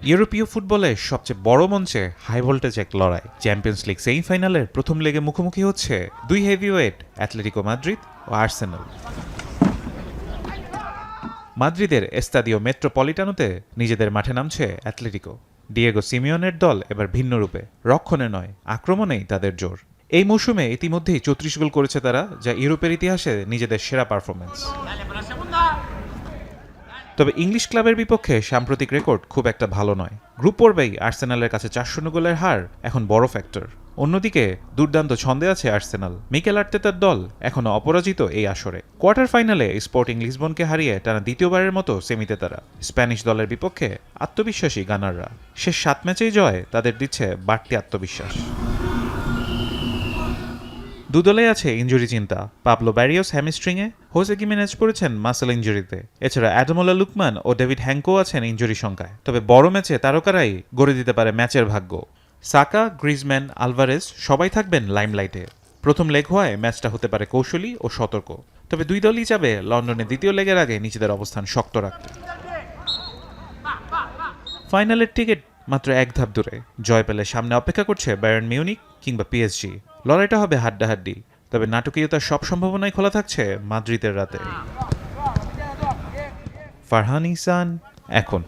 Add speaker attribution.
Speaker 1: ইউরোপীয় ফুটবলের সবচেয়ে বড় মঞ্চে হাই ভোল্টেজ এক লড়াই। চ্যাম্পিয়ন্স লিগ সেমিফাইনালের প্রথম লেগে মুখোমুখি হচ্ছে দুই হেভিওয়েট, অ্যাটলেটিকো মাদ্রিদ ও আর্সেনাল। মাদ্রিদের এস্তাদিও মেট্রোপলিটানোতে নিজেদের মাঠে নামছে অ্যাটলেটিকো। ডিয়েগো সিমিওনের দল এবার ভিন্ন রূপে, রক্ষণে নয় আক্রমণেই তাদের জোর। এই মৌসুমে ইতিমধ্যেই 34 গোল করেছে তারা, যা ইউরোপের ইতিহাসে নিজেদের সেরা পারফরমেন্স। তবে ইংলিশ ক্লাবের বিপক্ষে সাম্প্রতিক রেকর্ড খুব একটা ভালো নয়। গ্রুপ পর্বেই আর্সেনালের কাছে 4-0 গোলের হার এখন বড় ফ্যাক্টর। অন্যদিকে দুর্দান্ত ছন্দে আছে আর্সেনাল। মিকেল আর্তেতার দল এখনো অপরাজিত এই আসরে। কোয়ার্টার ফাইনালে স্পোর্টিং লিসবনকে হারিয়ে টানা দ্বিতীয়বারের মতো সেমিতে তারা। স্প্যানিশ দলের বিপক্ষে আত্মবিশ্বাসী গানাররা। শেষ 7 ম্যাচেই জয় তাদের দিচ্ছে বাড়তি আত্মবিশ্বাস। দুদলেই আছে ইনজুরি চিন্তা। পাবলো ব্যারিওস হ্যামস্ট্রিংয়ে, হোসে গিমেনেজ পড়েছেন মাসেল ইনজুরিতে। এছাড়া অ্যাডামোলা লুকমান ও ডেভিড হ্যাঙ্কো আছেন ইনজুরি শঙ্কায়। তবে বড় ম্যাচে তারকারাই গড়ে দিতে পারে ম্যাচের ভাগ্য। সাকা, গ্রিজম্যান, আলভারেজ সবাই থাকবেন লাইমলাইটে। প্রথম লেগ হওয়ায় ম্যাচটা হতে পারে কৌশলী ও সতর্ক। তবে দুই দলই যাবে লন্ডনে দ্বিতীয় লেগের আগে নিজেদের অবস্থান শক্ত রাখতে। ফাইনালের টিকিট মাত্র এক ধাপ দূরে। জয় পেলে সামনে অপেক্ষা করছে বায়ার্ন মিউনিক কিংবা পিএসজি। লড়াইটা হবে হাড্ডাহাড্ডি, তবে নাটকীয়তার সব সম্ভাবনাই খোলা থাকছে মাদ্রিদের রাতে। ফারহান ইহসান, এখন।